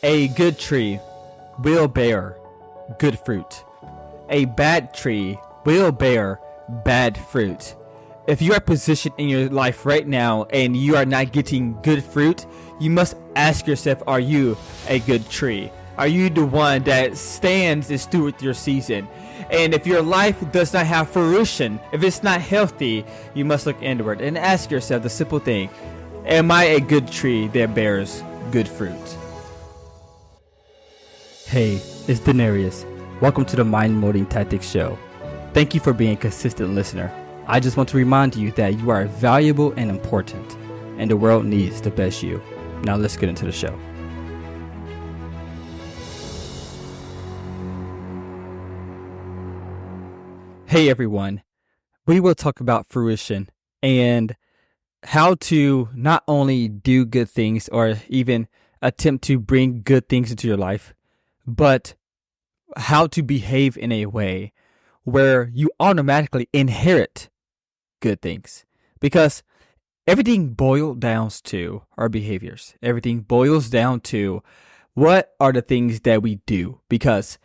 A good tree will bear good fruit. A bad tree will bear bad fruit. If you are positioned in your life right now and you are not getting good fruit, you must ask yourself, are you a good tree? Are you the one that stands and stewards your season? And if your life does not have fruition, if it's not healthy, you must look inward and ask yourself the simple thing, am I a good tree that bears good fruit? Hey, it's Danarius. Welcome to the Mind Molding Tactics Show. Thank you for being a consistent listener. I just want to remind you that you are valuable and important, and the world needs the best you. Now let's get into the show. Hey everyone, we will talk about fruition and how to not only do good things or even attempt to bring good things into your life, but how to behave in a way where you automatically inherit good things. Because everything boils down to our behaviors. Everything boils down to what are the things that we do, because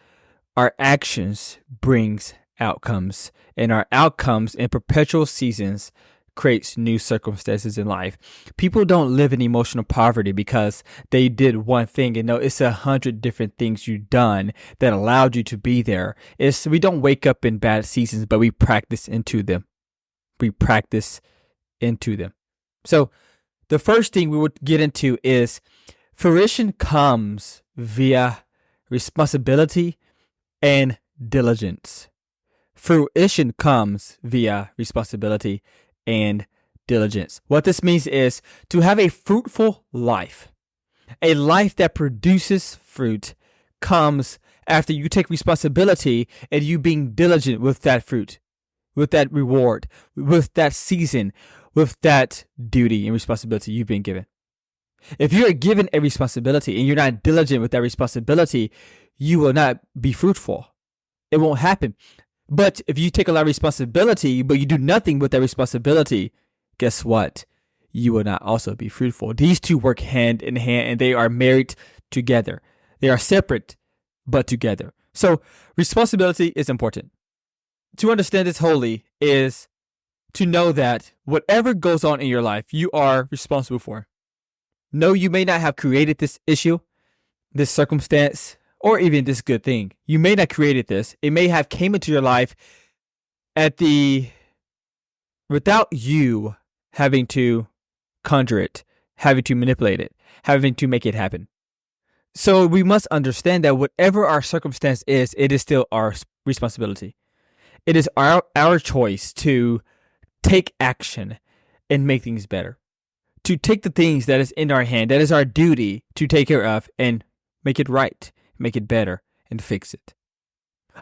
our actions brings outcomes, and our outcomes in perpetual seasons creates new circumstances in life. People don't live in emotional poverty because they did one thing, and no, it's 100 different things you've done that allowed you to be there. We don't wake up in bad seasons, but we practice into them. So the first thing we would get into is fruition comes via responsibility and diligence. Fruition comes via responsibility and diligence. What this means is to have a fruitful life. A life that produces fruit comes after you take responsibility and you being diligent with that fruit, with that reward, with that season, with that duty and responsibility you've been given. If you're given a responsibility and you're not diligent with that responsibility, you will not be fruitful. It won't happen. But if you take a lot of responsibility, but you do nothing with that responsibility, guess what? You will not also be fruitful. These two work hand in hand, and they are married together. They are separate, but together. So responsibility is important. To understand this wholly is to know that whatever goes on in your life, you are responsible for. No, you may not have created this issue, this circumstance, or even this good thing. You may not created this. It may have came into your life without you having to conjure it, having to manipulate it, having to make it happen. So we must understand that whatever our circumstance is, it is still our responsibility. It is our choice to take action and make things better. To take the things that is in our hand, that is our duty to take care of and make it right, make it better, and fix it.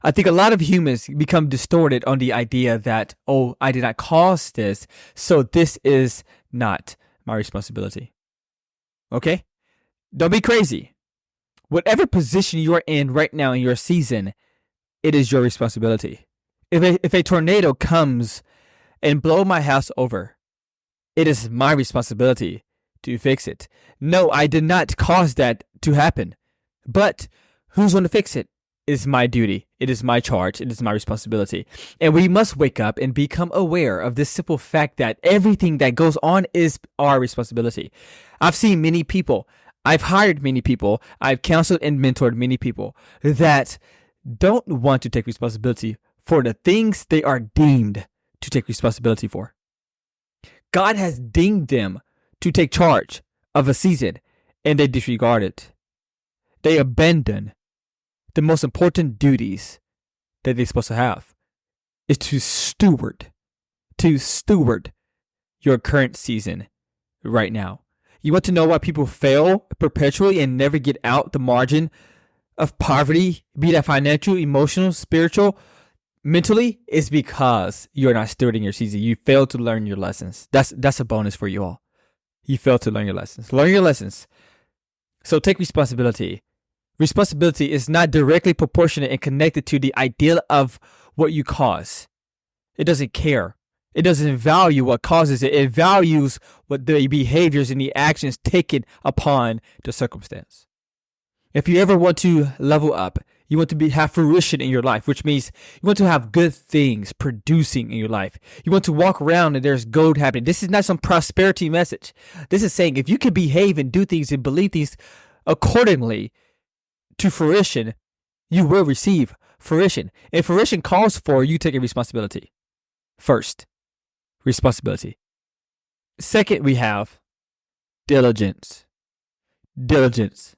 I think a lot of humans become distorted on the idea that, oh, I did not cause this, so this is not my responsibility. Okay? Don't be crazy. Whatever position you are in right now in your season, it is your responsibility. If a tornado comes and blow my house over, it is my responsibility to fix it. No, I did not cause that to happen. But who's going to fix it? It is my duty. It is my charge. It is my responsibility. And we must wake up and become aware of this simple fact that everything that goes on is our responsibility. I've seen many people. I've hired many people. I've counseled and mentored many people that don't want to take responsibility for the things they are deemed to take responsibility for. God has deemed them to take charge of a season, and they disregard it. They abandon the most important duties that they're supposed to have, is to steward your current season right now. You want to know why people fail perpetually and never get out the margin of poverty, be that financial, emotional, spiritual, mentally? It's because you're not stewarding your season. You fail to learn your lessons. That's a bonus for you all. You fail to learn your lessons. Learn your lessons. So take responsibility. Responsibility is not directly proportionate and connected to the ideal of what you cause. It doesn't care. It doesn't value what causes it. It values what the behaviors and the actions taken upon the circumstance. If you ever want to level up, you want to have fruition in your life, which means you want to have good things producing in your life. You want to walk around and there's gold happening. This is not some prosperity message. This is saying if you can behave and do things and believe things accordingly to fruition, you will receive fruition. And fruition calls for you taking responsibility. First, responsibility. Second, we have diligence. Diligence.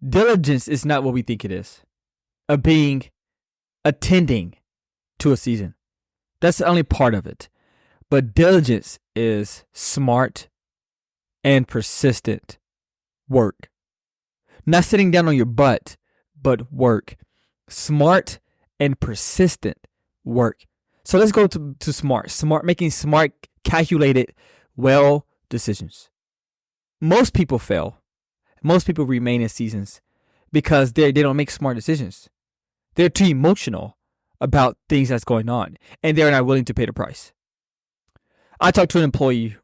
Diligence is not what we think it is. Attending to a season. That's the only part of it. But diligence is smart and persistent work. Not sitting down on your butt, but work. Smart and persistent work. So let's go to smart. Making smart, calculated, well decisions. Most people fail. Most people remain in seasons because they don't make smart decisions. They're too emotional about things that's going on, and they're not willing to pay the price. I talked to an employee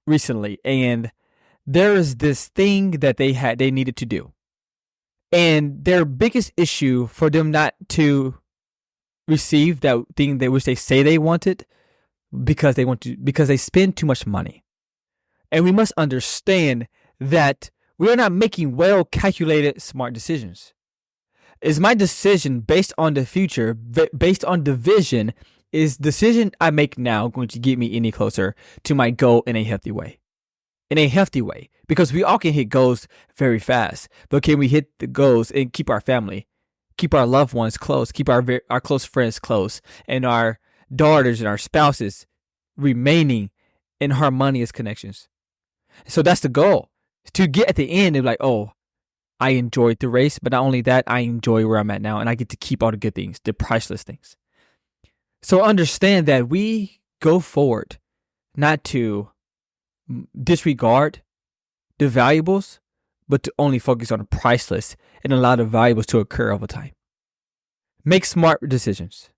recently, and there is this thing that they needed to do. And their biggest issue for them not to receive that thing which they say they wanted because they spend too much money. And we must understand that we are not making well calculated smart decisions. Is my decision based on the future, based on the vision? Is decision I make now going to get me any closer to my goal in a healthy way? In a healthy way, because we all can hit goals very fast, but can we hit the goals and keep our family, keep our loved ones close, keep our close friends close, and our daughters and our spouses remaining in harmonious connections? So that's the goal. To get at the end and be like, oh, I enjoyed the race, but not only that, I enjoy where I'm at now, and I get to keep all the good things, the priceless things. So understand that we go forward not to disregard the valuables, but to only focus on the priceless and allow the valuables to occur over time. Make smart decisions.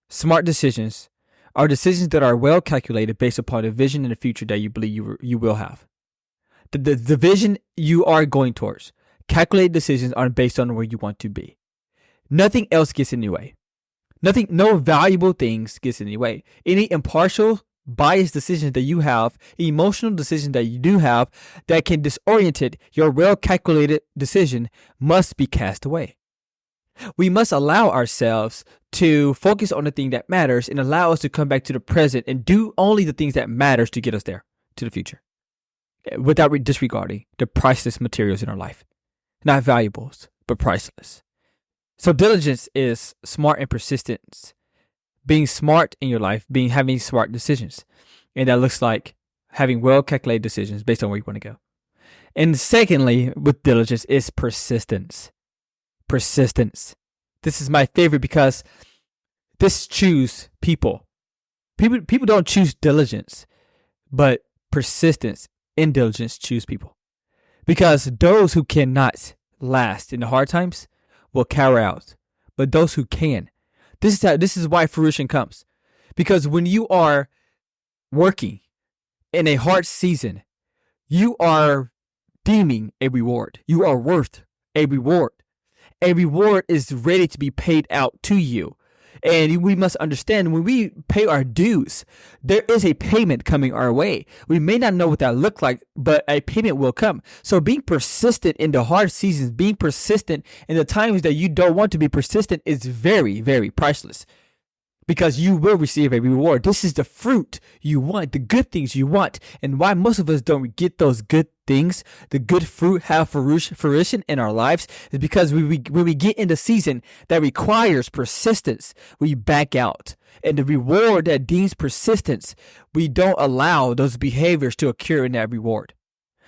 Smart decisions are decisions that are well calculated based upon the vision in the future that you believe you will have. The vision you are going towards. Calculated decisions are based on where you want to be. Nothing else gets in the way. No valuable things gets in the way. Any impartial, biased decisions that you have, emotional decisions that you do have that can disorient your well-calculated decision must be cast away. We must allow ourselves to focus on the thing that matters and allow us to come back to the present and do only the things that matters to get us there, to the future, without disregarding the priceless materials in our life. Not valuables, but priceless. So diligence is smart and persistence. Being smart in your life, having smart decisions. And that looks like having well-calculated decisions based on where you want to go. And secondly, with diligence is persistence. Persistence. This is my favorite because this choose people. People don't choose diligence, but persistence and diligence choose people. Because those who cannot last in the hard times will cower out. But those who can, this is why fruition comes. Because when you are working in a hard season, you are deeming a reward. You are worth a reward. A reward is ready to be paid out to you. And we must understand when we pay our dues, there is a payment coming our way. We may not know what that looks like, but a payment will come. So being persistent in the hard seasons, being persistent in the times that you don't want to be persistent is very, very priceless. Because you will receive a reward. This is the fruit you want, the good things you want. And why most of us don't get those good things, the good fruit have fruition in our lives is because when we get in the season that requires persistence, we back out. And the reward that deems persistence, we don't allow those behaviors to occur in that reward.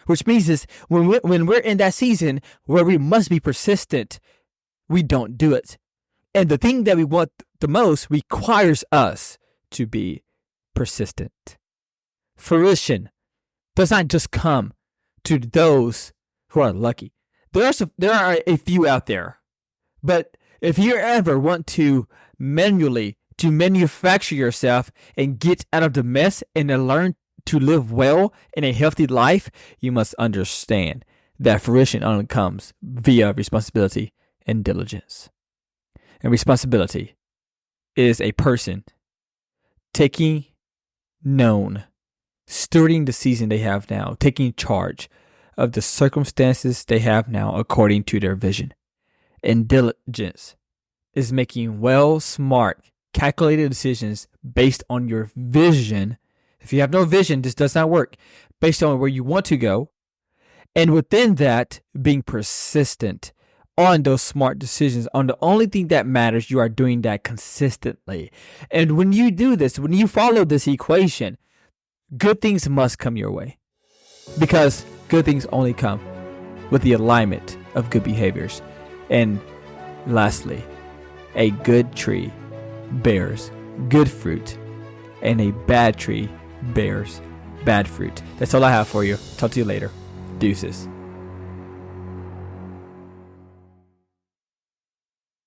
Which means is when we're in that season where we must be persistent, we don't do it. And the thing that we want the most requires us to be persistent. Fruition does not just come to those who are lucky. There are a few out there. But if you ever want to manufacture yourself and get out of the mess and then learn to live well in a healthy life, you must understand that fruition only comes via responsibility and diligence. And responsibility is a person taking known, stewarding the season they have now, taking charge of the circumstances they have now according to their vision. And diligence is making well, smart, calculated decisions based on your vision. If you have no vision, this does not work. Based on where you want to go. And within that, being persistent on those smart decisions, on the only thing that matters, you are doing that consistently. And when you do this, when you follow this equation, good things must come your way. Because good things only come with the alignment of good behaviors. And lastly, a good tree bears good fruit, and a bad tree bears bad fruit. That's all I have for you. Talk to you later. Deuces.